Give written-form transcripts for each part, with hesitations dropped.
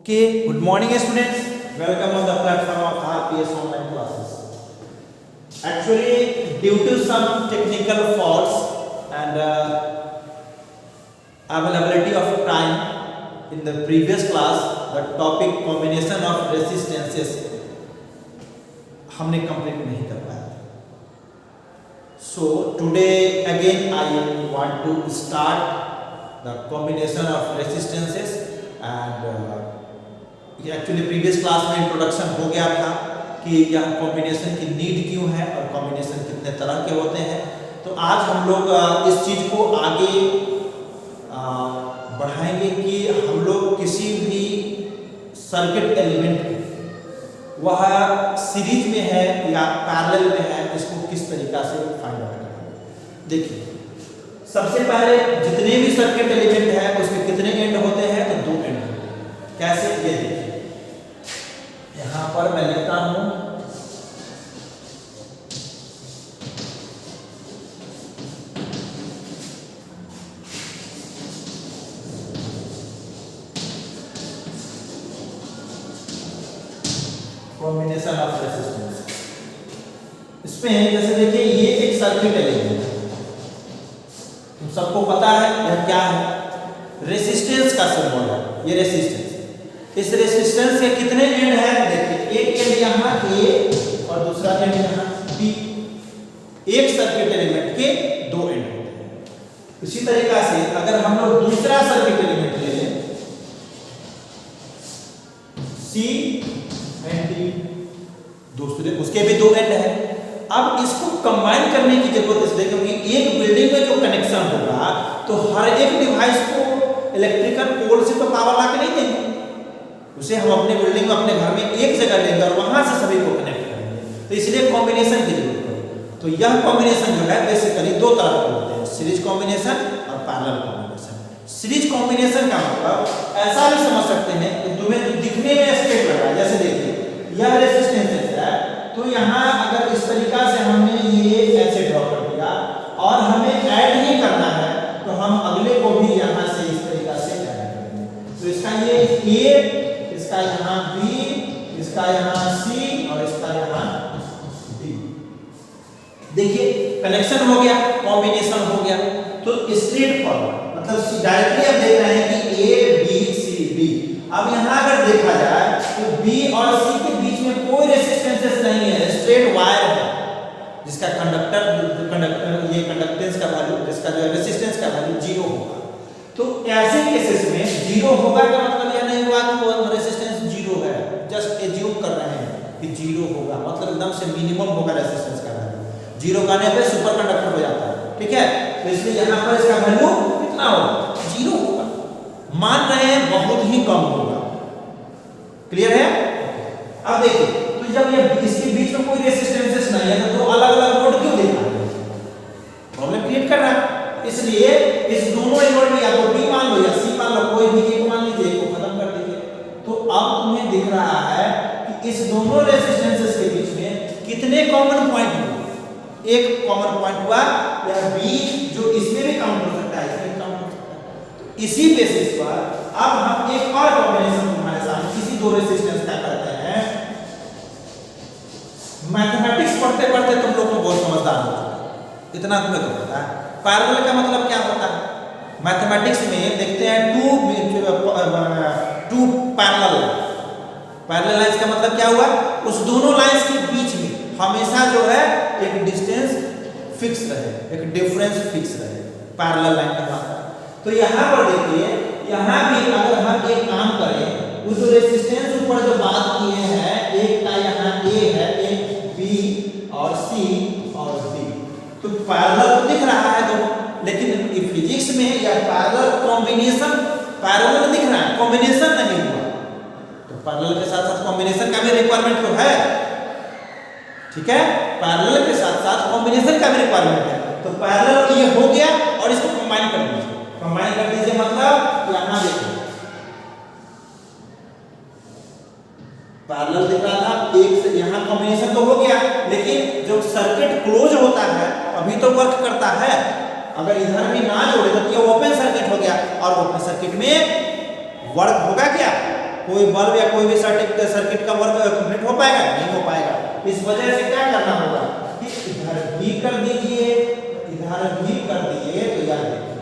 Okay, good morning students. Welcome on the platform of RPS online classes. Actually, due to some technical faults and availability of time in the previous class, the topic combination of resistances हमने complete नहीं कर पाया. So today again I want to start the combination of resistances and actually previous class में introduction हो गया था कि यह कॉम्बिनेशन की नीड क्यों है और कॉम्बिनेशन कितने तरह के होते हैं. तो आज हम लोग इस चीज़ को आगे बढ़ाएंगे कि हम लोग किसी भी सर्किट एलिमेंट वह सीरीज में है या पैरेलल में है इसको किस तरीका से फाइंड आउट करेंगे. देखिए, सबसे पहले जितने भी सर्किट एलिमेंट है उसके कितने एंड होते हैं, तो 2 एंड होते हैं. कैसे, ये देखिए यहाँ पर मैं लिखता हूं कॉम्बिनेशन ऑफ रेजिस्टेंस. इसमें जैसे देखिए ये एक सर्किट एलिमेंट है, तुम सबको पता है यह क्या है, रेजिस्टेंस का सिंबल है. ये रेजिस्टेंस, इस रेजिस्टेंस के कितने एंड हैं, देखिए एक एंड यहाँ A और दूसरा एंड यहाँ B. एक सर्किट एलिमेंट के 2 एंड होते हैं. इसी तरीका से अगर हम लोग दूसरा सर्किट एलिमेंट ले लें C एंड D, दूसरे उसके भी 2 एंड हैं. अब इसको कंबाइन करने की जरूरत इसलिए क्योंकि एक बिल्डिंग में जो कनेक्शन होगा तो हर एक डिवाइस को इलेक्ट्रिकल पोल से तो पावर ला के नहीं देंगे, उसे हम अपने बिल्डिंग में अपने घर में एक जगह लेंगे और वहां से सभी को कनेक्ट करेंगे. तो इसलिए कॉम्बिनेशन की जरूरत है. तो यह कॉम्बिनेशन जो है बेसिकली 2 तरह के होते हैं, सीरीज कॉम्बिनेशन और पैरेलल कॉम्बिनेशन. सीरीज कॉम्बिनेशन का मतलब ऐसा भी समझ सकते हैं कि तुम्हें जो दिखने में स्ट्रेट लग रहा है, जैसे देखिए यह रेजिस्टेंस है तो यहाँ अगर इस तरीका से हमने ये ऐसे ड्रॉ कर दिया और हमें ऐड ही करना है तो हम अगले को भी यहाँ से इस तरीका से ऐड करेंगे. तो इसका ये A, इसका यहाँ B, इसका यहाँ C और इसका यहाँ D. देखिए कनेक्शन हो गया, कॉम्बिनेशन हो गया. तो स्ट्रेट फॉरवर्ड मतलब डायरेक्टली आप देख रहे हैं कि A B C D. अब यहाँ अगर देखा जाए तो B और C के बीच में कोई रेजिस्टेंस नहीं है, स्ट्रेट वायर है जिसका कंडक्टर ये कंडक्टेंस का वैल्यू, जिसका जो रेजिस्टेंस का वैल्यू 0 होगा. तो ऐसे केसेस में 0 होगा का मतलब यह नहीं हुआ कि वो रेजिस्टेंस 0 है, जस्ट एज्यूम कर रहे हैं कि 0 होगा, मतलब एकदम से मिनिमम होगा रेजिस्टेंस का वैल्यू. 0 करने पे सुपर कंडक्टर हो जाता है, ठीक है. तो इसलिए यहाँ पर इसका वैल्यू कितना होगा, 0 होगा. मान रहे हैं बहुत ही कम होगा. क्लियर है. अब देखिए तो जब ये इसके बीच में कोई रेजिस्टेंसेस नहीं है तो अलग अलग नोड क्यों दिखा रहे हैं, प्रॉब्लम क्रिएट कर रहा है. इसलिए इस दोनों नोड में या तो B मान लो या C मान लो, कोई भी एक मान लीजिए, एक को खत्म कर दीजिए. तो अब तुम्हें दिख रहा है कि इस दोनों रेजिस्टेंसेस के बीच में कितने कॉमन पॉइंट हुए. एक कॉमन पॉइंट हुआ या B जो इसमें भी काउंट हो सकता है, इसमें काउंट हो सकता है. तो इसी बेसिस पर अब हम एक और कॉम्बिनेशन तुम्हारे सामने किसी 2 रेजिस्टेंस का करते हैं. मैथमेटिक्स पढ़ते पढ़ते तुम लोग को बहुत समझदार हो चुके हैं, इतना तुम्हें तो पता है. पैरेलल का मतलब क्या होता है, मैथमेटिक्स में देखते हैं टू पैरेलल लाइंस का मतलब क्या हुआ, उस दोनों लाइंस के बीच में हमेशा जो है एक डिस्टेंस फिक्स रहे, एक डिफरेंस फिक्स रहे, पैरेलल लाइन का मतलब. तो यहाँ पर देखिए, यहाँ भी अगर हम एक काम करें, उस रेजिस्टेंस ऊपर जो बात किए हैं, एक का यहाँ A है, एक B और C और D, तो पैरेलल तो दिख रहा है दोनों, लेकिन फिजिक्स में या पैरेलल कॉम्बिनेशन, पैरेलल दिख रहा है, कॉम्बिनेशन नहीं हुआ. तो पैरेलल के साथ साथ कॉम्बिनेशन का भी रिक्वायरमेंट तो है, ठीक है. पैरेलल के साथ साथ कॉम्बिनेशन का भी रिक्वायरमेंट है. तो पैरेलल ये हो गया और इसको कंबाइन कर दीजिए. कंबाइन कर दीजिए मतलब यहाँ देखिए पैरेलल दिख रहा था, एक से यहाँ कॉम्बिनेशन तो हो गया, लेकिन जो सर्किट क्लोज होता है अभी तो वर्क करता है. अगर इधर भी ना जोड़े तो ये ओपन सर्किट हो गया और ओपन सर्किट में वर्क होगा क्या, कोई बल्ब या कोई भी सर्किट का वर्क कंप्लीट हो पाएगा? नहीं हो पाएगा। इस वजह से क्या करना होगा कि इधर भी कर दीजिए, इधर भी कर दिए, तो यार देखिए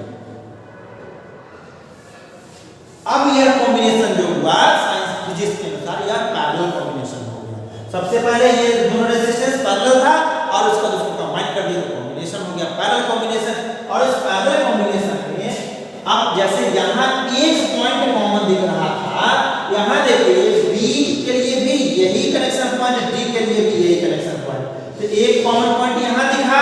अब यह कॉम्बिनेशन जो हुआ साइंस फिजिक्स के अनुसार यह पैरेलल कॉम्बिनेशन हो गया। सबसे पहले ये दोनों रेजिस्टेंस पैरेलल था और उसका दूसरा कंबाइन कर दिया तो कॉम्बिनेशन हो गया पैरेलल कॉम्बिनेशन। और इस पैरेलल कॉम्बिनेशन में अब जैसे यहाँ एक पॉइंट कॉमन दिख रहा था, यहाँ देखिए बी के लिए भी यही कनेक्शन पॉइंट, डी के लिए भी यही कनेक्शन पॉइंट, तो एक कॉमन पॉइंट यहाँ दिखा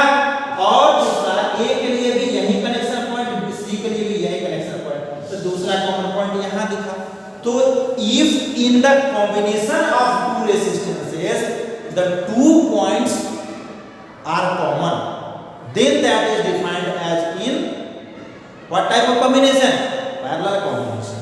और दूसरा ए के लिए भी यही कनेक्शन पॉइंट, सी के लिए भी यही कनेक्शन पॉइंट, तो दूसरा कॉमन पॉइंट यहाँ दिखा। तो if in the combination of two resistances the two points are common, then that is defined as in what type of combination? Parallel combination।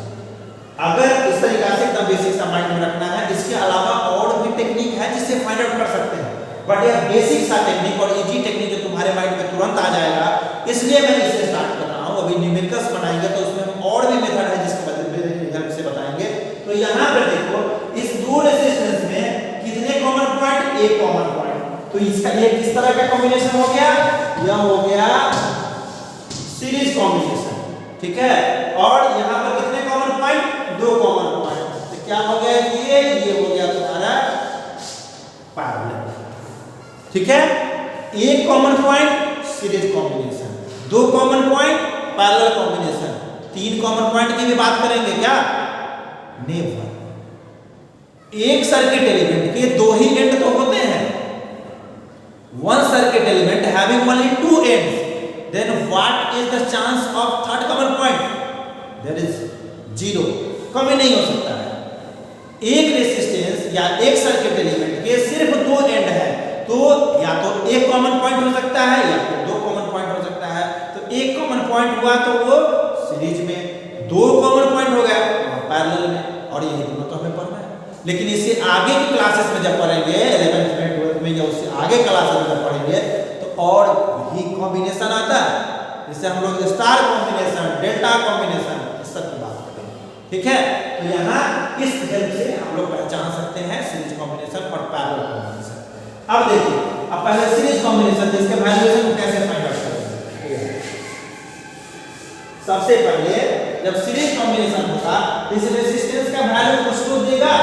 अगर इस तरीके से एकदम बेसिक सा माइंड में रखना है, इसके अलावा और भी टेक्निक है जिससे फाइंड आउट कर सकते हैं, बट यह बेसिक सा टेक्निक और इजी टेक्निक जो तुम्हारे माइंड में तुरंत आ जाएगा, इसलिए मैं इसे स्टार्ट कर रहा हूँ। अभी न्यूमेरिकल्स बनाएंगे तो उसमें और भी मेथड है जिसके हेल्प से बताएंगे। तो यहाँ पर देखो इस दो रेजिस्टेंस में कितने कॉमन पॉइंट? एक कॉमन पॉइंट, तो इसका ये किस तरह का कॉम्बिनेशन हो गया? यह हो गया सीरीज कॉम्बिनेशन, ठीक है। और यहाँ पर कितने कॉमन पॉइंट? दो कॉमन पॉइंट, तो क्या हो गया? ये हो गया तुम्हारा पैरेलल, ठीक है। एक कॉमन पॉइंट सीरीज कॉम्बिनेशन, दो कॉमन पॉइंट पैरेलल कॉम्बिनेशन, तीन कॉमन पॉइंट की भी बात करेंगे क्या? नेवर। एक सर्किट एलिमेंट के दो ही एंड तो होते हैं, one circuit element having only two ends, then what is the chance of third common point? That is zero, कभी नहीं हो सकता है। एक रेजिस्टेंस या एक सर्किट एलिमेंट के सिर्फ दो एंड है, तो या तो एक कॉमन पॉइंट हो सकता है या फिर दो कॉमन पॉइंट हो सकता है। तो एक कॉमन पॉइंट हुआ तो वो सीरीज में, दो कॉमन पॉइंट हो गया पैरेलल में, और यही दोनों तो हमें पढ़ना है। लेकिन इससे आगे की क्लासेस में जब पढ़ेंगे 11th में 12th में या उससे आगे क्लासेस में जब पढ़ेंगे तो और भी कॉम्बिनेशन आता है, जिससे हम लोग स्टार कॉम्बिनेशन, डेल्टा कॉम्बिनेशन, इस सब की बात करेंगे, ठीक है। तो यहाँ इस हेल्प से हम लोग पहचान सकते हैं सीरीज कॉम्बिनेशन और पैरेलल कॉम्बिनेशन। अब देखिए, अब पहले सीरीज कॉम्बिनेशन इसके वैल्यूएशन को कैसे फाइंड आउट करेंगे। सबसे पहले जब सीरीज कॉम्बिनेशन होगा इस रेजिस्टेंस का वैल्यू कुछ तो देगा,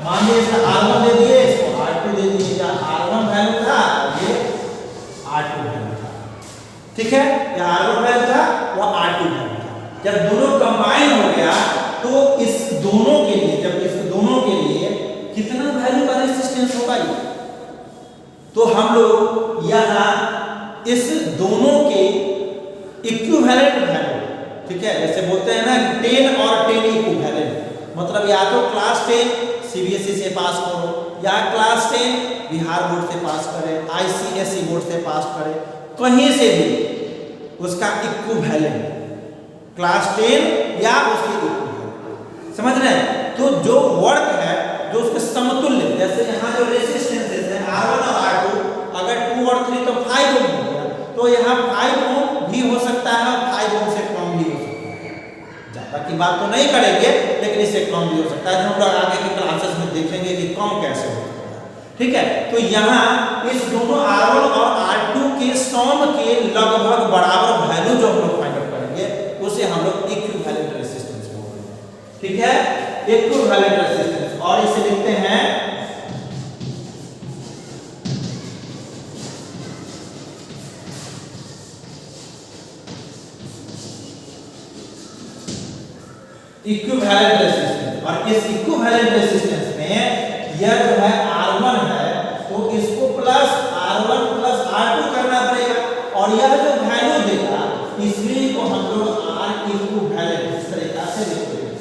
मान लीजिए इसका R1 दे दिए, इसको R2 दे दिए, या R1 वैल्यू था ये R2 वैल्यू था, ठीक है। या R1 वैल्यू था वो R2 वैल्यू था। जब दोनों कंबाइन हो गया तो इस दोनों के लिए, जब इस दोनों के लिए कितना वैल्यू का रेजिस्टेंस होगा ये, तो हम लोग यहाँ इस दोनों के इक्विवेलेंट वैल्यू, ठीक है, जैसे बोलते हैं ना 10 और 10 इक्विवेलेंट, मतलब या तो क्लास 10 सीबीएसई से पास करो या क्लास 10 बिहार बोर्ड से पास करें, आईसीएसई बोर्ड से पास करें, कहीं से भी उसका इक्विवेलेंट क्लास 10 या उसके इक्विवेलेंट, समझ रहे हैं। तो जो वर्क है, जो उसके समतुल्य, जैसे यहाँ जो रेजिस्टेंसेस है R1 और R2, अगर 2 और 3 तो 5 ओम हो गया, तो यहाँ 5 ओम भी हो सकता है और 5 ओम से कम भी हो सकता है। ज़्यादा की बात तो नहीं करेंगे, लेकिन इससे कम भी हो सकता है, जो हम लोग आगे की क्लासेस में देखेंगे कि कम कैसे हो सकता है, ठीक है। तो यहाँ इस दोनों R1 और R2 के सम के लगभग बराबर वैल्यू जो हम लोग फाइंड आउट करेंगे, उसे हम लोग इक्विवेलेंट रेजिस्टेंस बोलते हैं, ठीक है, इक्विवेलेंट रेजिस्टेंस। और इसे लिखते हैं इक्विवेलेंट रेजिस्टेंस। और इस इक्विवेलेंट रेजिस्टेंस में यह जो है R1 है, तो इसको प्लस R1 प्लस R2 करना पड़ेगा, और यह जो वैल्यू देगा इसलिए को हम लोग R इक्विवेलेंट इस तरीके से लिखते हैं,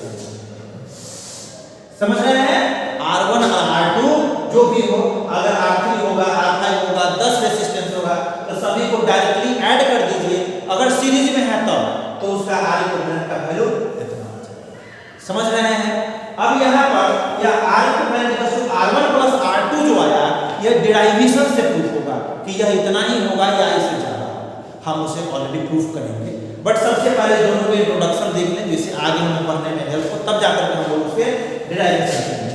समझ रहे हैं। R1 और R2 जो भी हो, अगर R3 होगा, R5 होगा, 10 रेजिस्टेंस होगा, तो सभी को डायरेक्टली ऐड कर दीजिए। अगर सीरीज में है तो उसका R इक्विवेलेंट का वैल्यू इतना हो जाएगा, समझ रहे हैं। अब यहाँ पर यह R equivalent R1 plus R2 जो आया, यह डेरिवेशन से प्रूफ होगा कि यह इतना ही होगा या इससे ज्यादा होगा, हम उसे ऑलरेडी प्रूफ करेंगे। बट सबसे पहले दोनों के इंट्रोडक्शन देख लें, जिससे आगे हमें पढ़ने में हेल्प हो, तब जाकर हम लोग उसके डिराइवेशन करेंगे।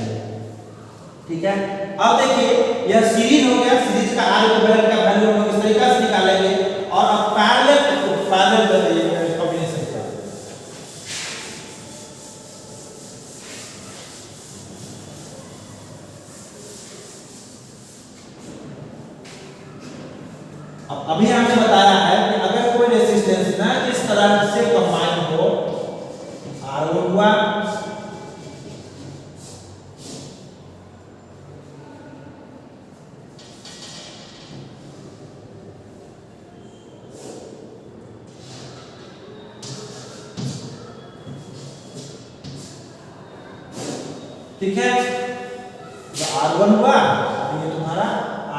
ठीक है, अब देखिए यह सीरीज हो गया, सीरीज का आर इक्विवेलेंट का वैल्यू हम लोग इस तरीके से निकालेंगे और अब पैरेलल कॉम्बिनेशन करेंगे। अब अभी हमने बताया है कि अगर कोई रेजिस्टेंस ना इस तरह से कंबाइन हो, R1 हुआ, ठीक है, तो R1 हुआ, ये तुम्हारा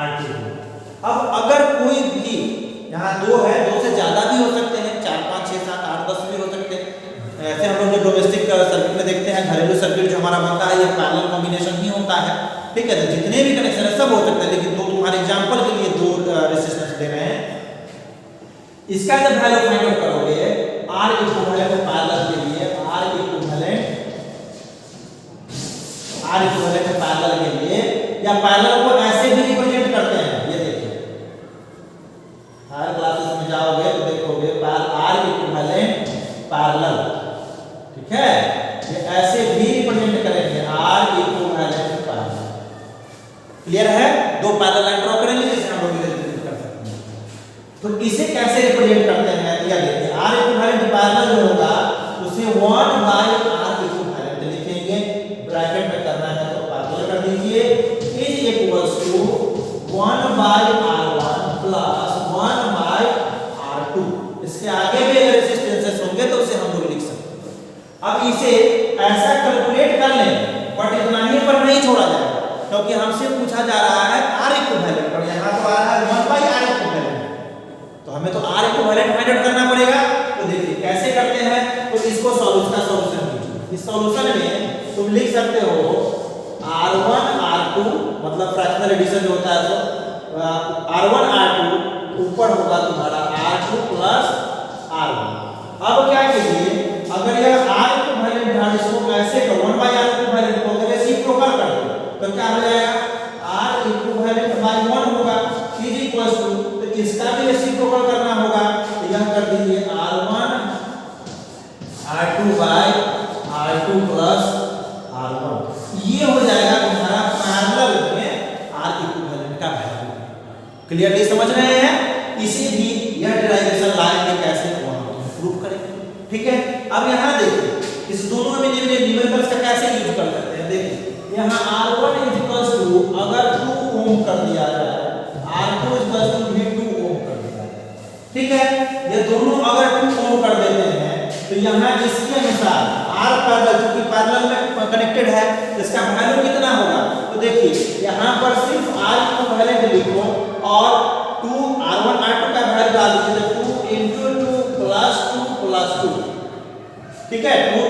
R2 हुआ। अब अगर कोई भी यहाँ दो है, दो से ज्यादा भी हो सकते हैं, 4 5 6 7 8 10 भी हो सकते हैं। ऐसे हम लोग जो डोमेस्टिक सर्किट में देखते हैं, घरेलू सर्किट जो हमारा बनता है, ये पैरेलल कॉम्बिनेशन ही होता है। ठीक है, तो जितने भी कनेक्शन है सब हो सकते हैं, लेकिन दो तुम्हारे एग्जांपल के लिए दो रेजिस्टेंस दे रहे हैं। इसका जब वैल्यू फाइंड आउट करोगे R इक्विवेलेंट पैरेलल के लिए, R इक्विवेलेंट पैरेलल के लिए, या पैरेलल को ऐसे भी रिप्रेजेंट करते हैं, ये देखिए हर क्लासेस में जाओगे तो देखोगे R इक्विवेलेंट पैरेलल, ठीक है, ये ऐसे भी रिप्रेजेंट करेंगे R इक्विवेलेंट पैरेलल। क्लियर है, दो पैरेलल लाइन ड्रॉ करेंगे जिसे हम लोग रिप्रेजेंट कर सकते हैं। तो इसे कैसे रिप्रेजेंट करते हैं, या देखिए R इक्विवेलेंट पैरेलल जो होगा उसे 1 बाय R इक्विवेलेंट लिखेंगे, ब्रैकेट में करना है तो पैरेलल कर दीजिए, is equals to 1 by R1 plus 1 by R2। इसके आगे भी अगर रेजिस्टेंसेस होंगे तो उसे हम लोग लिख सकते हैं। अब इसे ऐसा कैलकुलेट कर लें, बट इतना ही पर नहीं छोड़ा जाएगा, क्योंकि हमसे पूछा जा रहा है R इक्विवेलेंट, और यहाँ तो आ रहा है 1 बाय R इक्विवेलेंट, तो हमें तो R इक्विवेलेंट फाइंड आउट करना पड़ेगा। तो देखिए कैसे करते हैं, तो इसको सॉल्यूशन कीजिए। इस सॉल्यूशन में तुम लिख सकते हो R1 R2, मतलब फ्रैक्शनल एडिशन जो होता है, तो R1 R2 ऊपर होगा तुम्हारा R2 प्लस R1। अब क्या कीजिए, अगर यह R इक्विवेलेंट है, इसको ऐसे करो 1 बाय R इक्विवेलेंट को अगर रेसिप्रोकल कर दो तो क्या हो जाएगा, R इक्विवेलेंट बाय 1 होगा, इज इक्वल्स टू, तो इसका भी रेसिप्रोकल करना होगा, तो यह कर दीजिए R1 R2 bye R2 plus R1। ये हो जाएगा तुम्हारा पैरेलल में R इक्विवेलेंट का वैल्यू। क्लियरली समझ रहे हैं, इसे भी यह डिराइवेशन लाएंगे कैसे, वहां प्रूव करेंगे। ठीक है, अब यहाँ देखिए इस दोनों में न्यूमेरिकल्स का कैसे यूज कर सकते हैं। देखिए यहाँ R1 इज इक्वल्स टू, अगर 2 ओम कर दिया जाए, R2 इज इक्वल्स टू भी 2 ओम कर दिया जाए, ठीक है, ये दोनों अगर 2 ओम कर देते हैं तो यहाँ इसके अनुसार R पैरेलल, जो कि पैरेलल में कनेक्टेड है, इसका वैल्यू कितना होगा, तो देखिए यहाँ पर सिर्फ R इक्विवेलेंट लिखो और 2 R1 R2 का वैल्यू डाल दीजिए, 2 into 2 plus 2 plus 2, ठीक है, 2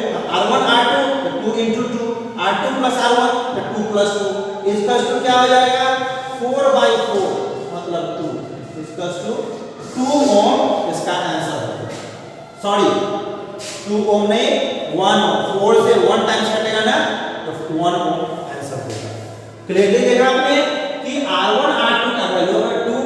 R1 R2 2 into 2 R2 plus R1 2 plus 2 इसका क्या हो जाएगा, 4 by 4 मतलब 2, इसका 2 ओम इसका आंसर है। सॉरी 2 ओम नहीं, 1 ओम, 4 से 1 टाइम्स कटेगा ना तो 1 ओम आंसर होगा। क्लियरली देखा आपने कि R1 R2 का वैल्यू अगर 2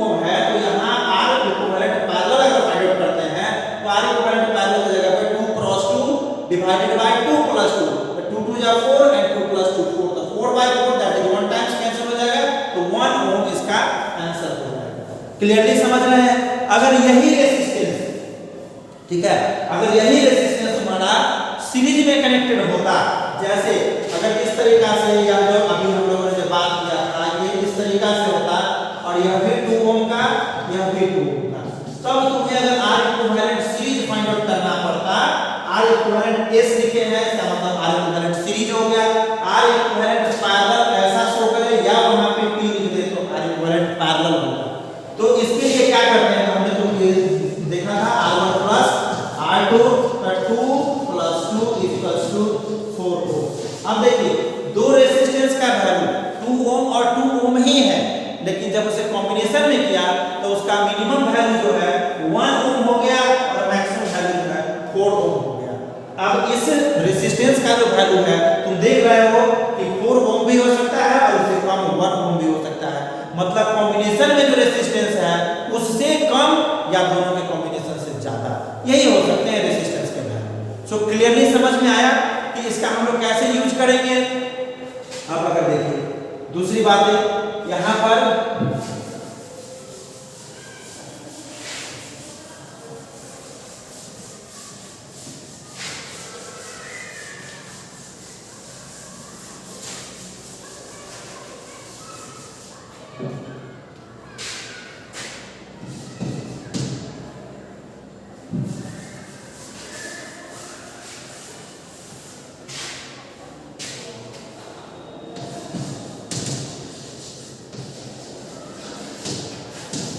ओम है, तो यहाँ R इक्विवेलेंट पैरेलल अगर फाइंड आउट करते हैं तो R इक्विवेलेंट पैरेलल की जगह पे 2 क्रॉस 2 डिवाइडेड बाय 2 प्लस 2, तो 2 2 जा 4 एंड 2 प्लस 2 4, तो 4 by 4 that is 1 times cancel हो जाएगा, तो 1 ओम इसका आंसर हो जाएगा। क्लियरली समझ रहे हैं, अगर यही रेजिस्टेंस, ठीक है, अगर यही रेजिस्टेंस हमारा सीरीज में कनेक्टेड होता, जैसे अगर इस तरीका से, या जो अभी हम लोगों ने जो बात किया था, ये इस तरीका से होता और यह भी 2 ओम का, यह भी 2 ओम का, तब तुम्हें अगर R equivalent series find out करना पड़ता, R इक्विवेलेंट S लिखे हैं, इसका मतलब R इक्विवेलेंट सीरीज हो गया, R इक्विवेलेंट पैरेलल ऐसा शो करे, या वहां पे P लिख दे तो R इक्विवेलेंट पैरेलल होगा। तो इसके लिए क्या करते हैं, हमने तो ये देखा था R1 plus R2 2 plus 2 equals to 4 ohm. अब देखिए दो रेजिस्टेंस का वैल्यू 2 ओम और 2 ओम ही है, लेकिन जब उसे कॉम्बिनेशन में किया तो उसका मिनिमम वैल्यू जो है 1 ओम हो गया और मैक्सिमम वैल्यू जो है 4 ओम हो गया। अब इस रेसिस्टेंस का जो वैल्यू है तुम देख रहे हो कि 4 ओम भी हो सकता है और उससे कम 1 ओम भी हो सकता है, मतलब कॉम्बिनेशन में जो रेसिस्टेंस है उससे कम या दोनों के कॉम्बिनेशन से ज्यादा, यही हो सकते हैं रेसिस्टेंस के वैल्यू। सो क्लियरली समझ में आया कि इसका हम लोग कैसे यूज करेंगे। अब अगर देखिए दूसरी बात है यहां पर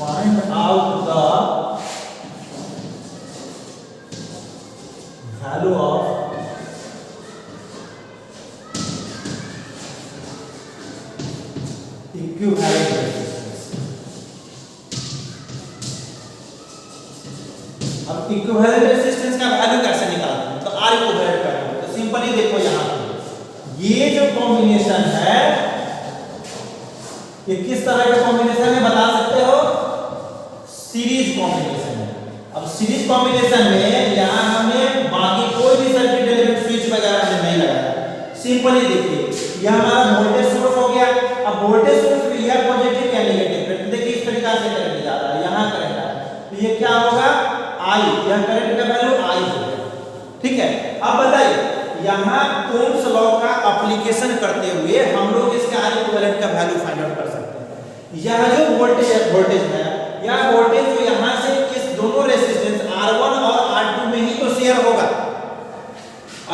find out the value of equivalent resistance। अब इक्विवेलेंट रेजिस्टेंस का वैल्यू कैसे निकालते हैं, तो आर इक्विवेलेंट का वैल्यू तो सिंपली देखो यहां पे ये जो कॉम्बिनेशन है ये किस तरह का कॉम्बिनेशन है बता सकते हो, सीरीज कॉम्बिनेशन है। अब सीरीज कॉम्बिनेशन में यहां हमने बाकी कोई भी सर्किट एलिमेंट स्विच वगैरह हमने नहीं लगाया, सिंपली देखिए यह हमारा वोल्टेज सोर्स हो गया। अब वोल्टेज सोर्स में यह पॉजिटिव या नेगेटिव देखिए इस तरीके से करंट जा रहा है, यहां करंट आ रहा है तो ये क्या होगा I, यह करंट का वैल्यू I होगा, ठीक है। अब बताइए यहां ओम्स लॉ का एप्लीकेशन करते हुए हम लोग इसके R इक्विवेलेंट का वैल्यू फाइंड आउट कर सकते हैं। यह जो वोल्टेज है यह वोल्टेज जो यहां से इस दोनों रेजिस्टेंस R1 और R2 में ही तो शेयर होगा।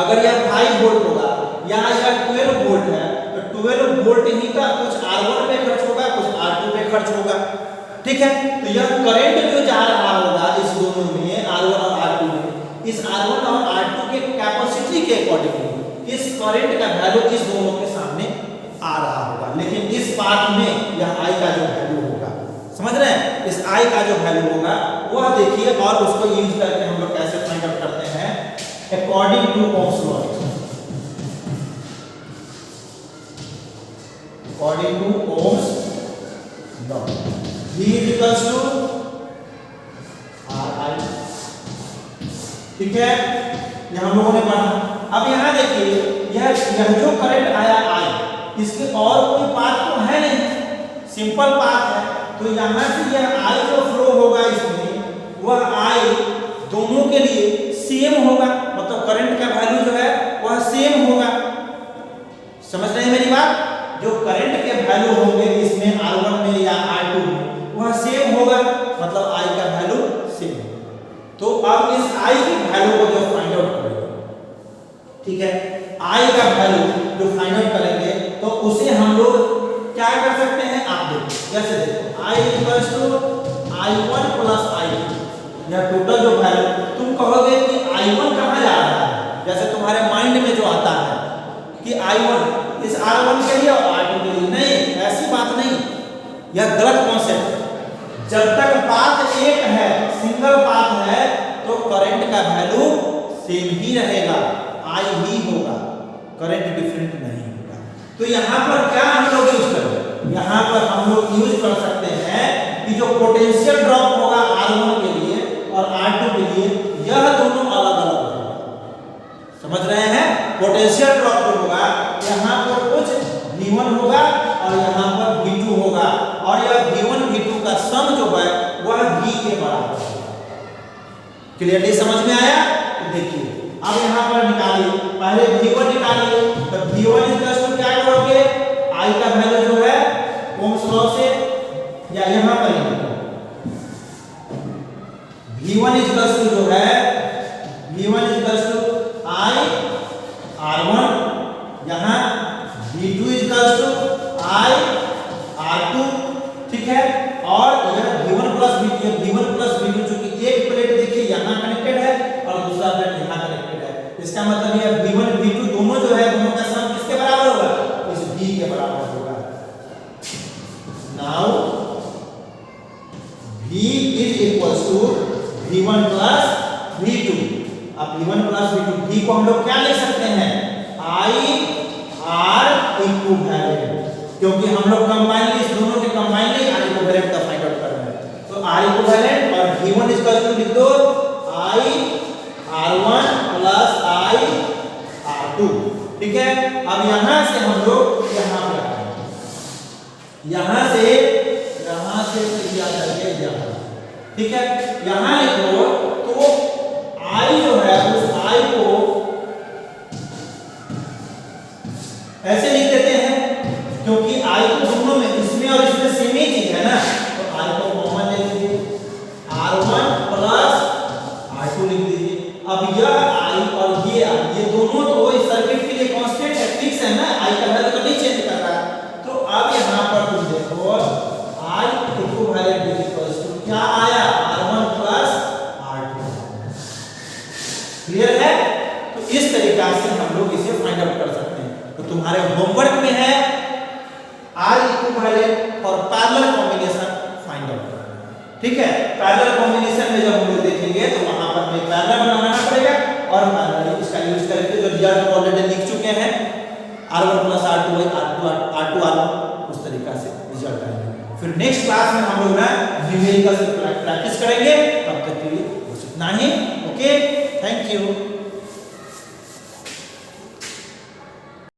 अगर यह 5 वोल्ट होगा यहां यह 12 वोल्ट है तो 12 वोल्ट ही का कुछ R1 पे खर्च होगा कुछ R2 पे खर्च होगा, ठीक है। तो यह करंट जो जा रहा होगा इस दोनों में R1 और R2 में, इस R1 और R2 के कैपेसिटी के अकॉर्डिंगली इस करंट का वैल्यू इस दोनों के सामने आ रहा होगा, लेकिन इस पार्ट में यह I का जो वैल्यू होगा, समझ रहे हैं, इस I का जो वैल्यू होगा वह देखिए और उसको यूज करके हम लोग कैसे फाइंड आउट करते हैं according to Ohm's law. According to Ohm's law V is equals to RI, ठीक है, ये हम लोगों ने पढ़ा। अब यहां देखिए यह जो करंट आया I इसके और कोई पाथ तो है नहीं, सिंपल पाथ है, तो यहां से यह I जो फ्लो होगा इसमें वह I दोनों के लिए सेम होगा, मतलब करंट का वैल्यू जो है वह सेम होगा। समझ रहे हैं मेरी बात, जो करंट के वैल्यू होंगे इसमें R1 में या R2 में वह सेम होगा, मतलब I का वैल्यू सेम होगा। तो अब इस I की वैल्यू को जो फाइंड आउट करेंगे, ठीक है, I का वैल्यू जो फाइंड आउट करेंगे तो उसे हम लोग क्या कर सकते हैं, आप देखो जैसे देखो I equals to I1 plus I2, यह टोटल जो वैल्यू तुम कहोगे कि I1 कहां जा रहा है, जैसे तुम्हारे माइंड में जो आता है कि I1 इस R1 के लिए और R2 के लिए, नहीं ऐसी बात नहीं, यह गलत कॉन्सेप्ट। जब तक पाथ एक है सिंगल पाथ है तो करंट का वैल्यू सेम ही रहेगा, I ही होगा, करंट डिफरेंट नहीं होगा। तो यहाँ पर क्या हम लोग यूज करेंगे, यहाँ पर हम लोग यूज कर सकते हैं कि जो पोटेंशियल ड्रॉप होगा R1 के लिए और R2 के लिए यह दोनों अलग अलग होगा, समझ रहे हैं। पोटेंशियल ड्रॉप जो होगा यहाँ पर कुछ V1 होगा और यहाँ पर V2 होगा और यह V1 V2 का सम जो है वह V के बराबर है। क्लियरली समझ में आया, तो देखिए अब यहाँ पर निकालिए, पहले V1 निकालिए, तो V1 इक्वल्स टू क्या करोगे, I का वैल्यू जो है ओम्स लॉ से या यहाँ पर V1 इक्वल्स टू जो है V1 equals to I R1, यहाँ V2 equals to I R2, ठीक है, और यह V1 प्लस V2 जो कि एक प्लेट देखिए यहाँ कनेक्टेड है और दूसरा प्लेट यहाँ कनेक्टेड है, इसका मतलब यह V1 V2 दोनों जो है दोनों का सम किसके बराबर होगा, इस V के बराबर होगा। Now V is equals to V1 plus V2। अब V1 प्लस V2 V को हम लोग क्या लिख सकते हैं, इक्विवेलेंट, क्योंकि हम लोग कंबाइनली इस दोनों के कंबाइनली आर इक्विवेलेंट का फाइंड आउट कर रहे हैं। तो आर इक्विवेलेंट और V1 इक्वल टू लिख दो I R1 plus I R2, ठीक है। अब यहां से हम लोग यहां पे आएंगे, यहां से क्रिया करके यहां, ठीक है। यहां लिखो तो I जो है उस I को ऐसे लिख देते हैं, क्योंकि I तो दोनों में, इसमें और इसमें सेम ही चीज है ना, तो I को कॉमन ले लीजिए, R1 प्लस R2 लिख दीजिए। अब यह I और ये दोनों तो इस सर्किट के लिए कांस्टेंट है, फिक्स है ना, I का वैल्यू तो नहीं चेंज कर रहा है। तो अब यहां पर तुम देखो I इक्विवेलेंट इक्वल्स टू क्या आया, R1 प्लस R2। क्लियर है? तो इस तरीका से हम लोग इसे फाइंड आउट कर सकते हैं। तो तुम्हारे होमवर्क में है आर इक्विवेलेंट और पैरेलल कॉम्बिनेशन फाइंड आउट करना, ठीक है। पैरेलल कॉम्बिनेशन में जब हम लोग देखेंगे तो वहां पर हमें पैरेलल बनाना पड़ेगा और पैरेलल इसका यूज करके जो रिजल्ट ऑलरेडी लिख चुके हैं R1 plus R2 R2 R1, उस तरीका से रिजल्ट आएगा। फिर नेक्स्ट क्लास में हम लोग ना न्यूमेरिकल से प्रैक्टिस करेंगे। तब तक के लिए बस इतना ही। Okay, thank you.